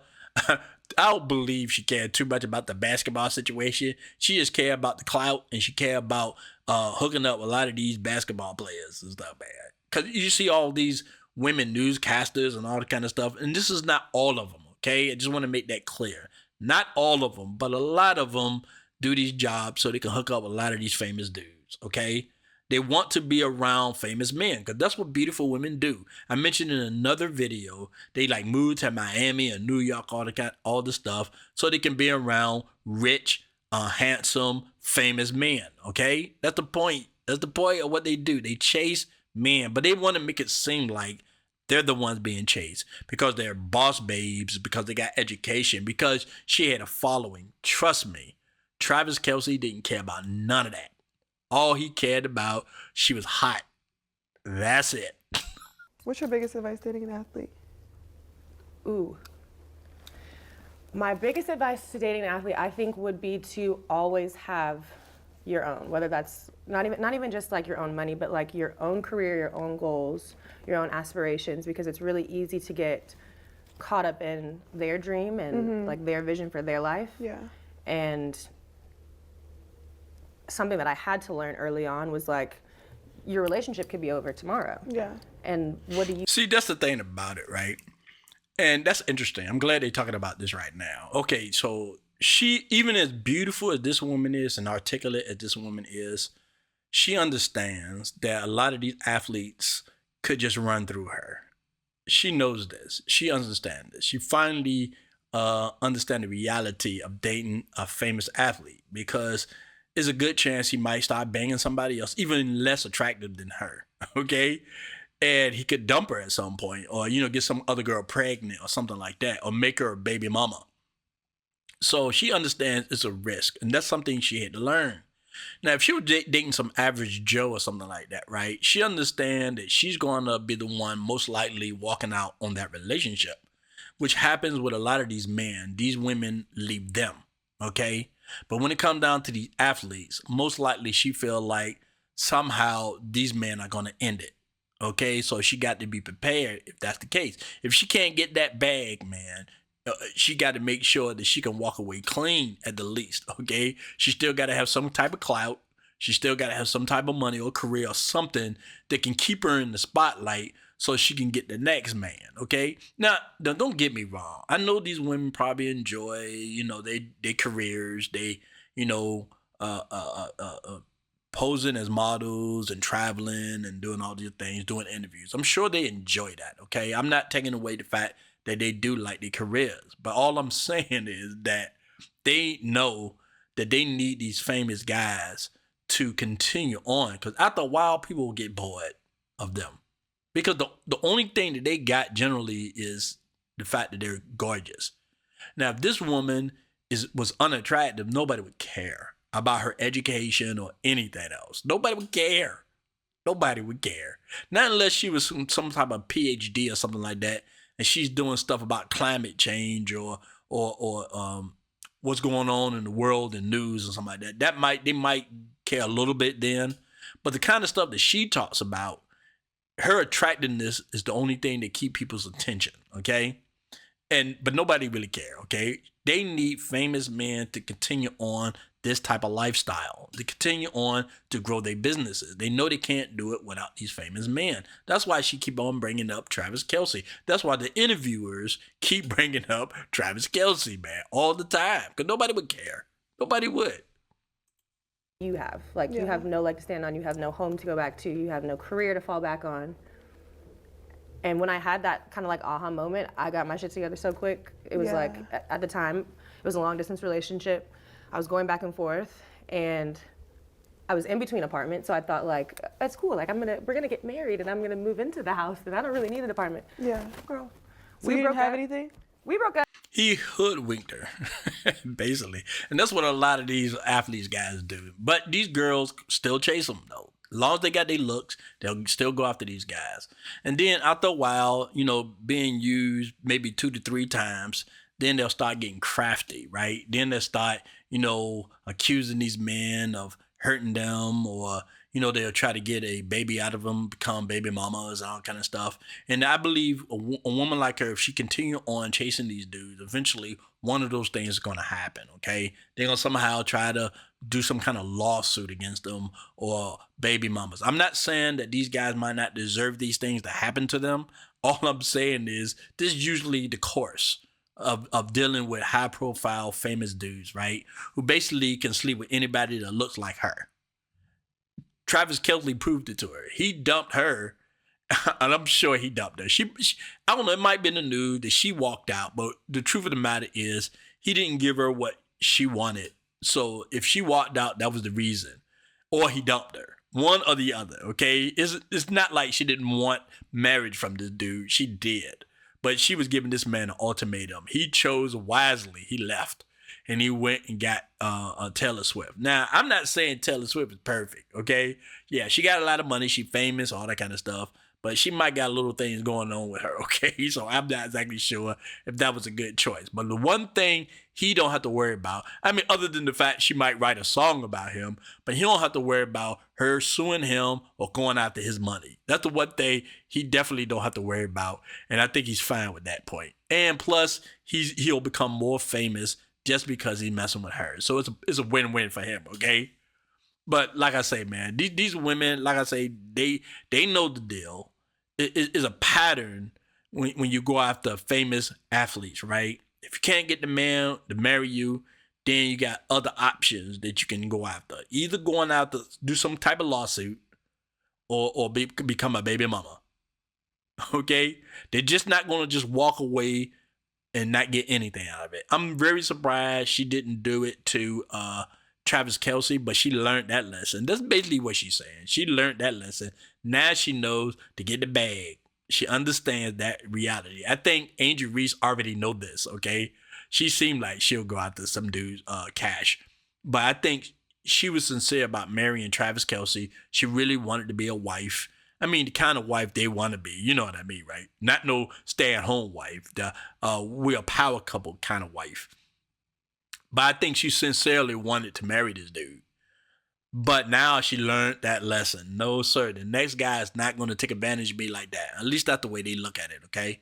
I don't believe she cared too much about the basketball situation. She just care about the clout, and she care about hooking up with a lot of these basketball players and stuff, man. Because you see all these women newscasters and all that kind of stuff, and this is not all of them, okay? I just want to make that clear. Not all of them, but a lot of them do these jobs so they can hook up with a lot of these famous dudes, okay? They want to be around famous men because that's what beautiful women do. I mentioned in another video, they like move to Miami or New York, all the stuff, so they can be around rich, handsome, famous men, okay? That's the point. That's the point of what they do. They chase men, but they want to make it seem like they're the ones being chased because they're boss babes, because they got education, because she had a following. Trust me, Travis Kelce didn't care about none of that. All he cared about, she was hot. That's it. What's your biggest advice dating an athlete? Ooh. My biggest advice to dating an athlete, I think, would be to always have your own, whether that's not even just like your own money, but like your own career, your own goals, your own aspirations, because it's really easy to get caught up in their dream and like their vision for their life. Yeah. And something that I had to learn early on was like, your relationship could be over tomorrow. Yeah. And what do you See, that's the thing about it, right? And that's interesting. I'm glad they're talking about this right now. Okay, so she, even as beautiful as this woman is and articulate as this woman is, she understands that a lot of these athletes could just run through her. She knows this. She understands this. She finally understands the reality of dating a famous athlete, because there's a good chance he might start banging somebody else, even less attractive than her, okay? And he could dump her at some point, or, you know, get some other girl pregnant or something like that, or make her a baby mama. So she understands it's a risk, and that's something she had to learn. Now, if she was dating some average Joe or something like that, right, she understands that she's going to be the one most likely walking out on that relationship, which happens with a lot of these men. These women leave them, okay? But when it comes down to these athletes, most likely she feel like somehow these men are going to end it. Okay, so she got to be prepared if that's the case. If she can't get that bag, man, she got to make sure that she can walk away clean at the least. Okay, she still got to have some type of clout. She still got to have some type of money or career or something that can keep her in the spotlight so she can get the next man. Okay, now don't get me wrong. I know these women probably enjoy, you know, their careers. They, you know, posing as models and traveling and doing all these things, doing interviews. I'm sure they enjoy that, okay? I'm not taking away the fact that they do like their careers, but all I'm saying is that they know that they need these famous guys to continue on, because after a while, people will get bored of them, because the only thing that they got generally is the fact that they're gorgeous. Now, if this woman was unattractive, nobody would care about her education or anything else. Nobody would care. Nobody would care. Not unless she was some type of PhD or something like that, and she's doing stuff about climate change or what's going on in the world and news or something like that. They might care a little bit then. But the kind of stuff that she talks about, her attractiveness is the only thing that keep people's attention, okay? But nobody really care, okay? They need famous men to continue on this type of lifestyle, to continue on to grow their businesses. They know they can't do it without these famous men. That's why she keep on bringing up Travis Kelce. That's why the interviewers keep bringing up Travis Kelce, man, all the time, because nobody would care. Nobody would. you have. Like, you have no leg to stand on, you have no home to go back to, you have no career to fall back on. And when I had that kind of like aha moment, I got my shit together so quick. It was like, at the time, it was a long distance relationship. I was going back and forth, and I was in between apartments, so I thought like, that's cool. Like we're gonna get married, and I'm gonna move into the house, and I don't really need an apartment. Yeah. Girl. So you didn't have anything? We broke up. He hoodwinked her, basically. And that's what a lot of these athletes guys do. But these girls still chase them, though. As long as they got their looks, they'll still go after these guys. And then after a while, you know, being used maybe 2 to 3 times, then they'll start getting crafty, right? Then they'll start, you know, accusing these men of hurting them, or, You know, they'll try to get a baby out of them, become baby mamas and all kind of stuff. And I believe a woman like her, if she continue on chasing these dudes, eventually one of those things is going to happen, okay? They're going to somehow try to do some kind of lawsuit against them or baby mamas. I'm not saying that these guys might not deserve these things to happen to them. All I'm saying is this is usually the course of dealing with high profile famous dudes, right? Who basically can sleep with anybody that looks like her. Travis Kelce proved it to her. He dumped her, and I'm sure he dumped her. She I don't know, it might be in the news that she walked out, but the truth of the matter is he didn't give her what she wanted. So if she walked out, that was the reason. Or he dumped her. One or the other, okay? It's not like she didn't want marriage from this dude. She did. But she was giving this man an ultimatum. He chose wisely. He left. And he went and got Taylor Swift. Now, I'm not saying Taylor Swift is perfect, okay? Yeah, she got a lot of money. She famous, all that kind of stuff. But she might got little things going on with her, okay? So I'm not exactly sure if that was a good choice. But the one thing he don't have to worry about, I mean, other than the fact she might write a song about him, but he don't have to worry about her suing him or going after his money. That's the one thing he definitely don't have to worry about. And I think he's fine with that point. And plus, he'll become more famous just because he's messing with her. So it's a win-win for him, okay? But like I say, man, these women, like I say, they know the deal. It's a pattern when you go after famous athletes, right? If you can't get the man to marry you, then you got other options that you can go after. Either going out to do some type of lawsuit or become a baby mama, okay? They're just not going to just walk away and not get anything out of it. I'm very surprised she didn't do it to Travis Kelce, but she learned that lesson. That's basically what she's saying. She learned that lesson. Now she knows to get the bag. She understands that reality. I think Angel Reese already know this, okay? She seemed like she'll go after some dude's cash. But I think she was sincere about marrying Travis Kelce. She really wanted to be a wife. I mean, the kind of wife they want to be. You know what I mean, right? Not no stay-at-home wife. We're a power couple kind of wife. But I think she sincerely wanted to marry this dude. But now she learned that lesson. No, sir. The next guy is not going to take advantage of me like that. At least that's the way they look at it, okay?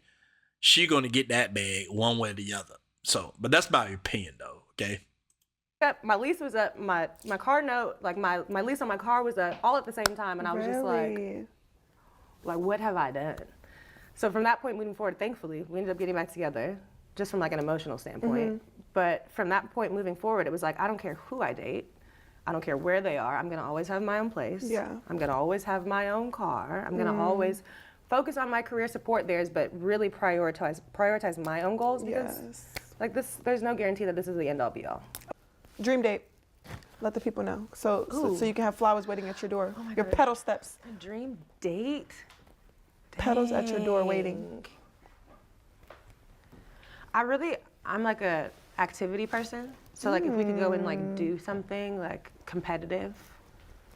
She going to get that bag one way or the other. So, but that's my opinion, though, okay? My lease was up, my car note, like my lease on my car was up all at the same time. And I was just like, what have I done? So from that point moving forward, thankfully, we ended up getting back together just from like an emotional standpoint. But from that point moving forward, it was like, I don't care who I date. I don't care where they are. I'm going to always have my own place. Yeah. I'm going to always have my own car. I'm going to always focus on my career, support theirs, but really prioritize my own goals because like this, there's no guarantee that this is the end all be all. Dream date. Let the people know. So you can have flowers waiting at your door. Oh your petal steps. A dream date? Petals at your door waiting. I'm like a activity person. So like if we could go and like do something like competitive.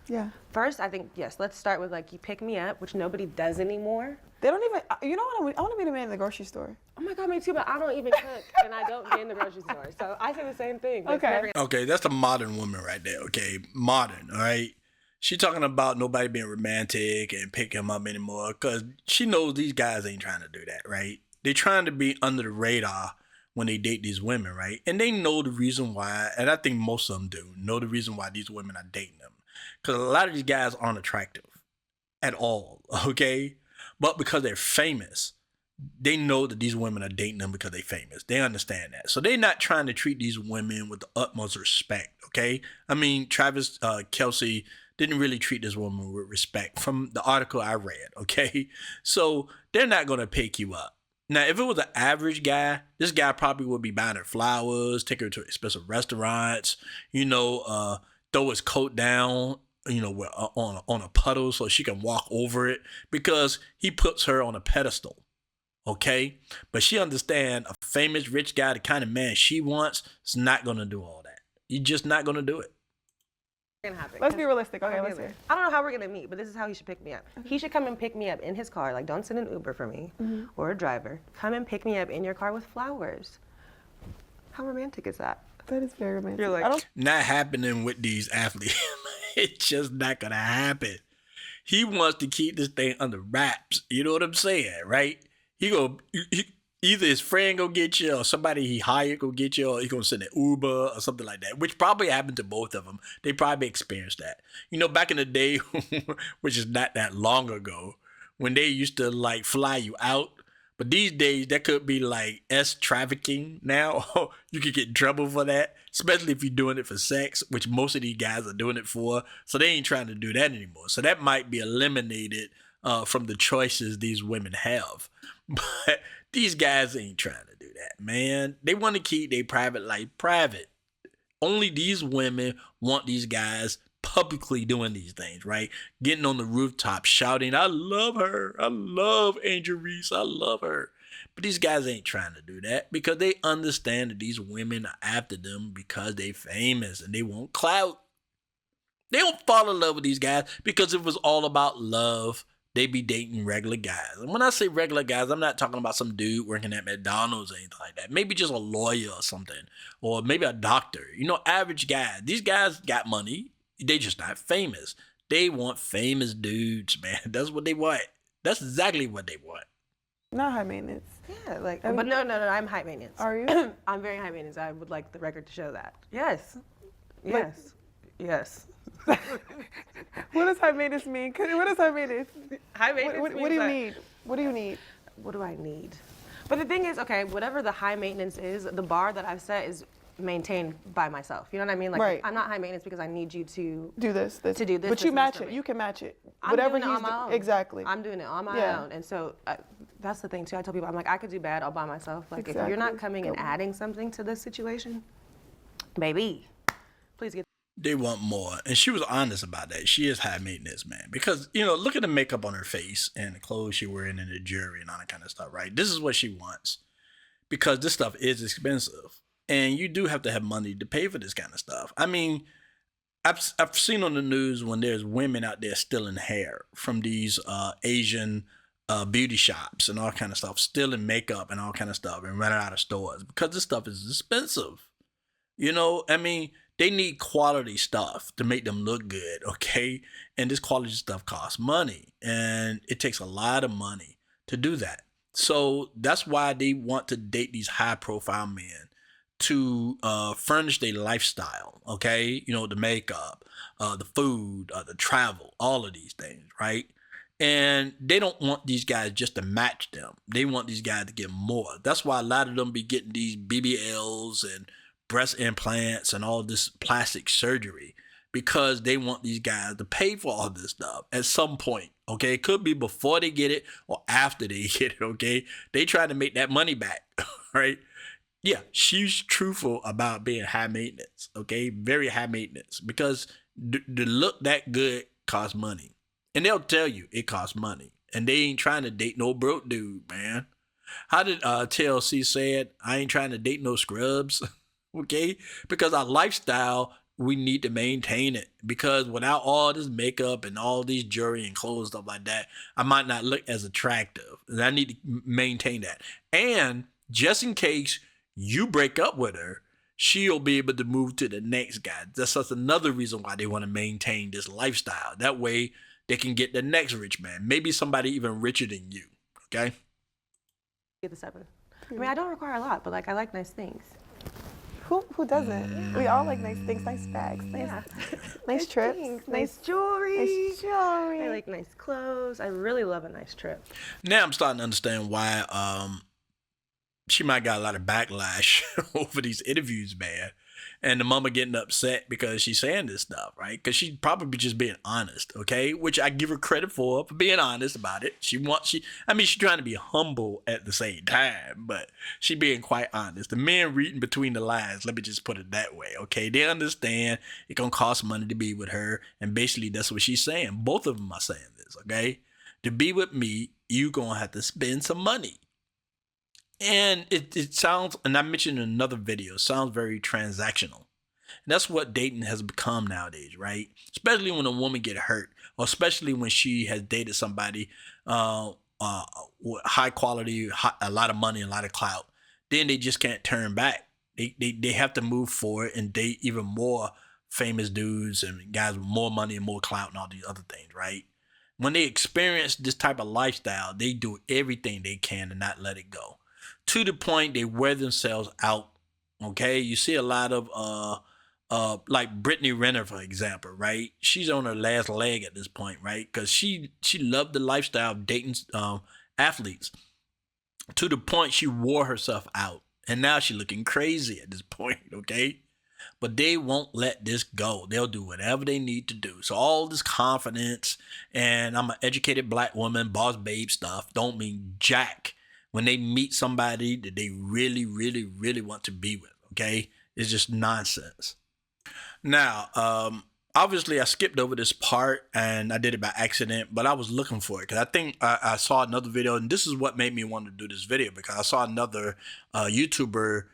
Yeah. First, I think, yes, let's start with like you pick me up, which nobody does anymore. They don't even, you know what, I want to be the man in the grocery store. Oh my God, me too, but I don't even cook and I don't get in the grocery store. So I say the same thing. Okay, that's a modern woman right there, okay? Modern, all right? She talking about nobody being romantic and pick him up anymore because she knows these guys ain't trying to do that, right? They're trying to be under the radar when they date these women, right? And they know the reason why, and I think most of them do, know the reason why these women are dating them. Because a lot of these guys aren't attractive at all, okay? But because they're famous, they know that these women are dating them because they're famous. They understand that. So they're not trying to treat these women with the utmost respect, okay? I mean, Travis Kelce didn't really treat this woman with respect from the article I read, okay? So they're not going to pick you up. Now, if it was an average guy, this guy probably would be buying her flowers, take her to expensive restaurants, you know, throw his coat down, you know, on a puddle so she can walk over it because he puts her on a pedestal, okay? But she understands a famous rich guy, the kind of man she wants, is not going to do all that. He's just not going to do it. Let's be realistic. Okay, let's hear. I don't know how we're gonna meet, but this is how he should pick me up. He should come and pick me up in his car. Like, don't send an Uber for me or a driver. Come and pick me up in your car with flowers. How romantic is that? That is very romantic. You're like, not happening with these athletes. It's just not gonna happen. He wants to keep this thing under wraps. You know what I'm saying, right? Either his friend go get you, or somebody he hired go get you, or he gonna send an Uber or something like that. Which probably happened to both of them. They probably experienced that. You know, back in the day, which is not that long ago, when they used to like fly you out. But these days, that could be like trafficking now. You could get in trouble for that, especially if you're doing it for sex, which most of these guys are doing it for. So they ain't trying to do that anymore. So that might be eliminated from the choices these women have. But these guys ain't trying to do that, man. They want to keep their private life private. Only these women want these guys publicly doing these things, right? Getting on the rooftop shouting, I love her. I love Angel Reese. I love her. But these guys ain't trying to do that because they understand that these women are after them because they famous and they want clout. They don't fall in love with these guys because if it was all about love, they'd be dating regular guys. And when I say regular guys, I'm not talking about some dude working at McDonald's or anything like that. Maybe just a lawyer or something. Or maybe a doctor. You know, average guy. These guys got money. They just not famous. They want famous dudes, man. That's what they want. That's exactly what they want. Not high maintenance. Yeah, like, but no, I'm high maintenance. Are you? I'm very high maintenance. I would like the record to show that. Yes. Yes. Yes. What does high maintenance mean? What does high maintenance? High maintenance What do you need? What do you need? What do I need? But the thing is, okay, whatever the high maintenance is, the bar that I've set is maintained by myself. You know what I mean? Like, right. I'm not high maintenance because I need you to do this. To do this. But you this, match this it. You can match it. I'm Whatever doing it he's on my own. Exactly. I'm doing it on my own. And so that's the thing too. I tell people, I'm like, I could do bad all by myself. Like, exactly. if you're not coming and adding something to this situation, baby, please get. They want more. And she was honest about that. She is high maintenance, man. Because, you know, look at the makeup on her face and the clothes she's wearing and the jewelry and all that kind of stuff, right? This is what she wants. Because this stuff is expensive. And you do have to have money to pay for this kind of stuff. I mean, I've seen on the news when there's women out there stealing hair from these Asian beauty shops and all kind of stuff, stealing makeup and all kind of stuff and running out of stores because this stuff is expensive. You know, I mean, they need quality stuff to make them look good, okay? And this quality stuff costs money, and it takes a lot of money to do that. So that's why they want to date these high-profile men to furnish their lifestyle, okay? You know, the makeup, the food, the travel, all of these things, right? And they don't want these guys just to match them. They want these guys to get more. That's why a lot of them be getting these BBLs and breast implants and all this plastic surgery because they want these guys to pay for all this stuff at some point, okay? It could be before they get it or after they get it, okay? They try to make that money back, right? Yeah, she's truthful about being high maintenance, okay? Very high maintenance because to look that good costs money. And they'll tell you it costs money. And they ain't trying to date no broke dude, man. How did TLC say it? I ain't trying to date no scrubs, okay? Because our lifestyle, we need to maintain it. Because without all this makeup and all these jewelry and clothes, stuff like that, I might not look as attractive. And I need to maintain that. And just in case you break up with her, she'll be able to move to the next guy. That's another reason why they want to maintain this lifestyle. That way they can get the next rich man. Maybe somebody even richer than you, okay? Get the 7. I mean, I don't require a lot, but like I like nice things. Who doesn't? We all like nice things, nice bags, nice trips, nice jewelry. Nice jewelry. I like nice clothes. I really love a nice trip. Now I'm starting to understand why she might got a lot of backlash over these interviews, man. And the mama getting upset because she's saying this stuff, right? Because she's probably just being honest, okay? Which I give her credit for being honest about it. She's trying to be humble at the same time, but she being quite honest. The men reading between the lines, let me just put it that way, okay? They understand it's going to cost money to be with her, and basically that's what she's saying. Both of them are saying this, okay? To be with me, you going to have to spend some money. And it sounds, and I mentioned in another video, sounds very transactional. And that's what dating has become nowadays, right? Especially when a woman get hurt, or especially when she has dated somebody with high quality, a lot of money, a lot of clout. Then they just can't turn back. They have to move forward and date even more famous dudes and guys with more money and more clout and all these other things, right? When they experience this type of lifestyle, they do everything they can to not let it go. To the point they wear themselves out. Okay, you see a lot of like Brittany Renner, for example, right? She's on her last leg at this point, right? Because she loved the lifestyle of dating athletes to the point she wore herself out, and now she's looking crazy at this point. Okay, but they won't let this go. They'll do whatever they need to do. So all this confidence and I'm an educated black woman, boss babe stuff don't mean jack when they meet somebody that they really, really, really want to be with. Okay, it's just nonsense. Now, obviously I skipped over this part and I did it by accident, but I was looking for it because I think I saw another video, and this is what made me want to do this video, because I saw another YouTuber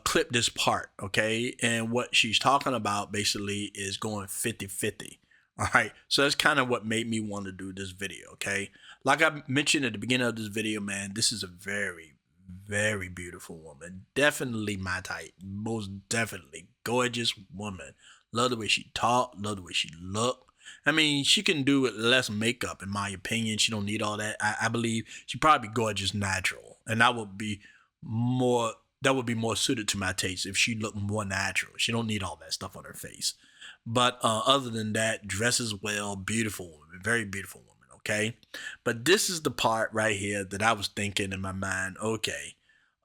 clip this part, okay? And what she's talking about basically is going 50-50. All right, so that's kind of what made me want to do this video, okay? Like I mentioned at the beginning of this video, man, this is a very, very beautiful woman. Definitely my type. Most definitely. Gorgeous woman. Love the way she talk. Love the way she look. I mean, she can do it less makeup, in my opinion. She don't need all that. I believe she probably gorgeous natural. And that would be more suited to my taste if she looked more natural. She don't need all that stuff on her face. But other than that, dresses well, beautiful woman, very beautiful woman. Okay, but this is the part right here that I was thinking in my mind. Okay,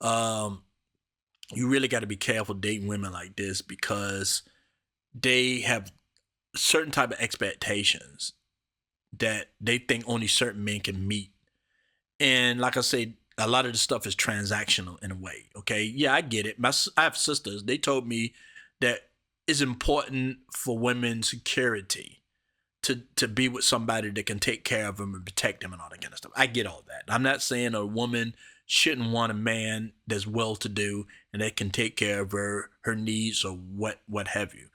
you really got to be careful dating women like this, because they have certain type of expectations that they think only certain men can meet. And like I said, a lot of the stuff is transactional in a way. Okay, yeah, I get it. I have sisters. They told me that it's important for women's security to be with somebody that can take care of them and protect them and all that kind of stuff. I get all that. I'm not saying a woman shouldn't want a man that's well-to-do and that can take care of her needs or what have you.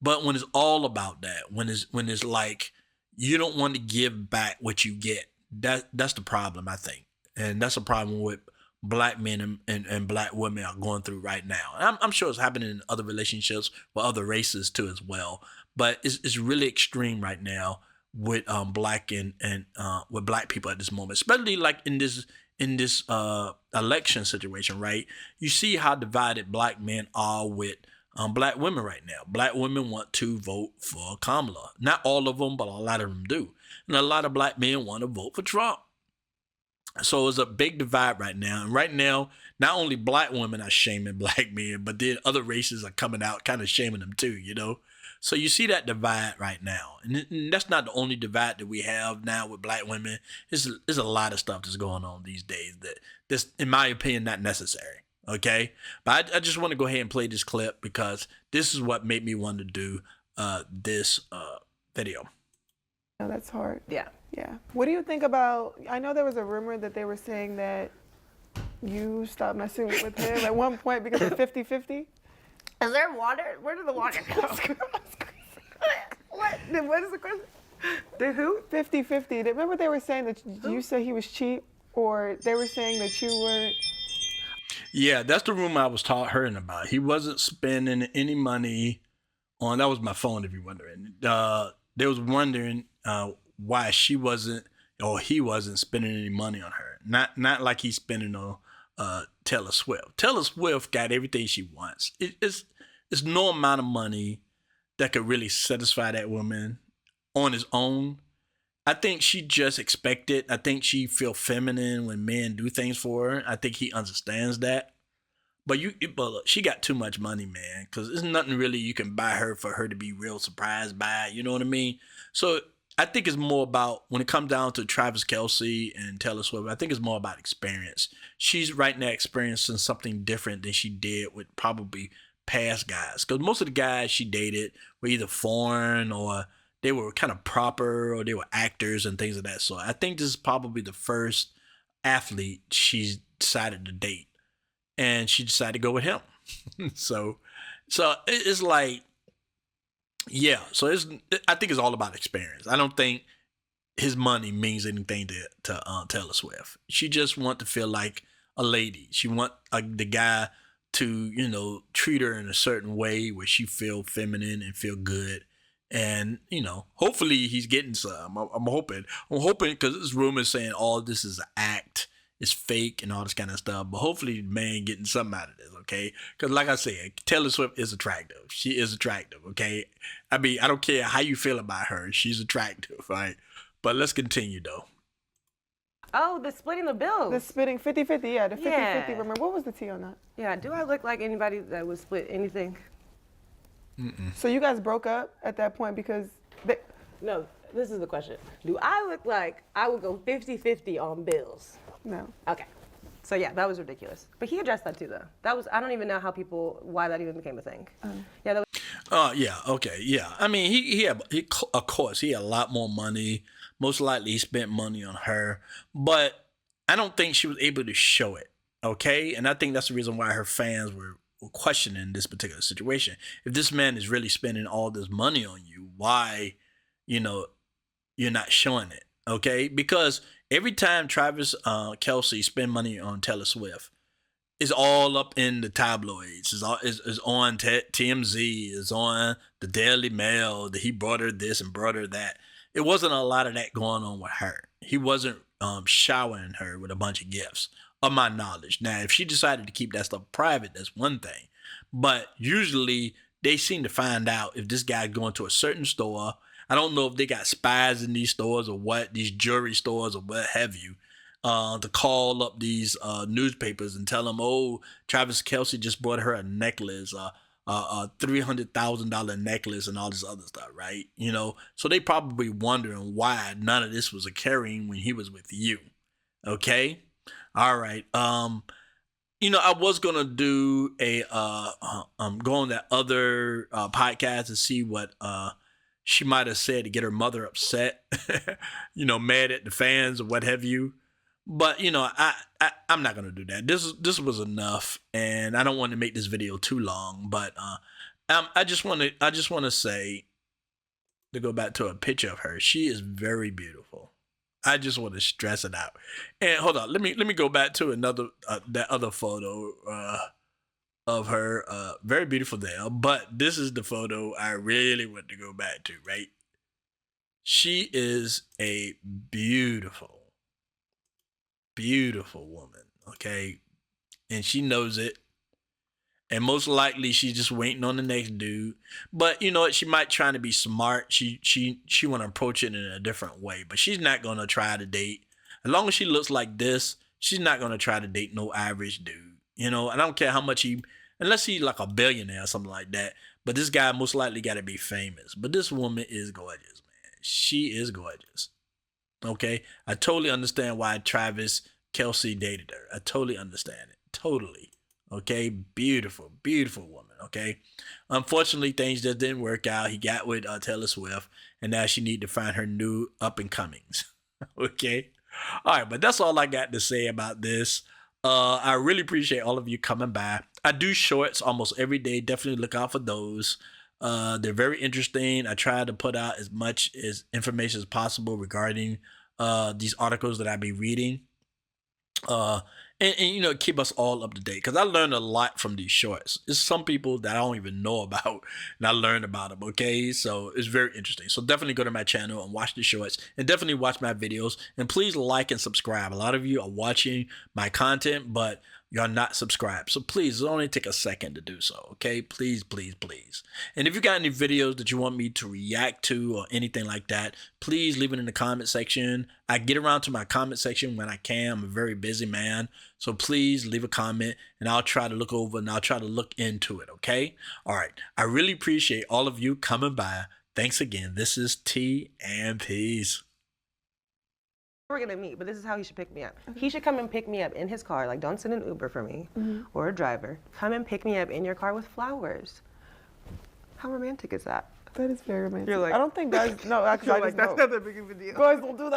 But when it's all about that, when it's like you don't want to give back what you get, that's the problem, I think. And that's a problem with black men and black women are going through right now. And I'm sure it's happening in other relationships with other races too as well. But it's really extreme right now with black and with black people at this moment, especially like in this election situation, right? You see how divided black men are with black women right now. Black women want to vote for Kamala. Not all of them, but a lot of them do. And a lot of black men want to vote for Trump. So it's a big divide right now. And right now, not only black women are shaming black men, but then other races are coming out kind of shaming them too, you know? So you see that divide right now. And that's not the only divide that we have now with black women. There's a lot of stuff that's going on these days that's, in my opinion, not necessary. Okay? But I just want to go ahead and play this clip because this is what made me want to do this video. No, that's hard. Yeah. Yeah. What do you think about, I know there was a rumor that they were saying that you stopped messing with him at one point because of 50-50? Is there water? Where did the water go? What? What is the question? The who? 50-50. Remember they were saying that you said he was cheap, or they were saying that you were... Yeah, that's the rumor I was hearing about. He wasn't spending any money on, that was my phone if you're wondering. They was wondering why she wasn't, or he wasn't spending any money on her. Not like he's spending on Taylor Swift. Taylor Swift got everything she wants. It's no amount of money that could really satisfy that woman on its own. I think she just expected. I think she feel feminine when men do things for her. I think he understands that. But look, she got too much money, man, because there's nothing really you can buy her for her to be real surprised by. You know what I mean? So I think it's more about, when it comes down to Travis Kelce and Taylor Swift, I think it's more about experience. She's right now experiencing something different than she did with probably past guys. Because most of the guys she dated were either foreign, or they were kind of proper, or they were actors and things of that sort. I think this is probably the first athlete she's decided to date. And she decided to go with him. so it's like, yeah. So I think it's all about experience. I don't think his money means anything to Taylor Swift. She just want to feel like a lady. She want the guy to treat her in a certain way where she feel feminine and feel good. And hopefully he's getting some. I'm hoping because this rumor saying all this is an act, it's fake and all this kind of stuff. But hopefully the man getting something out of this, okay? Because like I said, Taylor Swift is attractive. She is attractive, okay? I mean, I don't care how you feel about her. She's attractive, right? But let's continue though. Oh, the splitting the bills. The splitting 50-50, yeah, the 50-50. Yeah. Remember, what was the tea on that? Yeah, do I look like anybody that would split anything? So you guys broke up at that point because No, this is the question. Do I look like I would go 50-50 on bills? no. Okay. So yeah, that was ridiculous. But he addressed that too though. That was, I don't even know why that even became a thing. Yeah, that was. Yeah, okay, yeah. I mean, he of course, he had a lot more money. Most likely he spent money on her. But I don't think she was able to show it, okay? And I think that's the reason why her fans were questioning this particular situation. If this man is really spending all this money on you, why, you're not showing it, okay? Because every time Travis Kelce spend money on Taylor Swift, it's all up in the tabloids. It's on TMZ. It's on the Daily Mail that he brought her this and brought her that. It wasn't a lot of that going on with her. He wasn't showering her with a bunch of gifts, of my knowledge. Now, if she decided to keep that stuff private, that's one thing. But usually they seem to find out if this guy's going to a certain store. I don't know if they got spies in these stores or what, these jewelry stores or what have you, to call up these newspapers and tell them, oh, Travis Kelce just bought her a necklace, a $300,000 necklace and all this other stuff, right? So they probably wondering why none of this was occurring when he was with you. Okay? All right. I was gonna do a go on that other podcast to see what she might have said to get her mother upset, mad at the fans or what have you. But I'm not gonna do that. This was enough, and I don't want to make this video too long. But I just want to say, to go back to a picture of her, she is very beautiful. I just want to stress it out. And hold on, let me go back to another that other photo of her. Very beautiful there. But this is the photo I really want to go back to. Right? She is a beautiful woman, okay? And she knows it. And most likely she's just waiting on the next dude. But you know what? She might try to be smart. She want to approach it in a different way. But she's not going to try to date. As long as she looks like this, she's not going to try to date no average dude. And I don't care how much unless he's like a billionaire or something like that. But this guy most likely got to be famous. But this woman is gorgeous, man. She is gorgeous. Okay? I totally understand why Travis Kelce dated her. I totally understand it. Totally. Okay? Beautiful, beautiful woman. Okay? Unfortunately, things just didn't work out. He got with Taylor Swift, and now she need to find her new up-and-comings. Okay? All right, but that's all I got to say about this. I really appreciate all of you coming by. I do shorts almost every day. Definitely look out for those. They're very interesting. I try to put out as much as information as possible regarding these articles that I be reading. And keep us all up to date, because I learned a lot from these shorts. There's some people that I don't even know about, and I learned about them, okay? So it's very interesting. So definitely go to my channel and watch the shorts, and definitely watch my videos, and please like and subscribe. A lot of you are watching my content, but you're not subscribed. So please, it'll only take a second to do so, okay? Please, please, please. And if you got any videos that you want me to react to or anything like that, please leave it in the comment section. I get around to my comment section when I can. I'm a very busy man. So please leave a comment, and I'll try to look over and I'll try to look into it, okay? All right. I really appreciate all of you coming by. Thanks again. This is T and Peace. We're gonna meet, but this is how he should pick me up. He should come and pick me up in his car. Like, don't send an Uber for me or a driver. Come and pick me up in your car with flowers. How romantic is that? That is very romantic. You're like, I don't think guys, no, actually, I just that's know. not that big of a deal. Guys don't do that.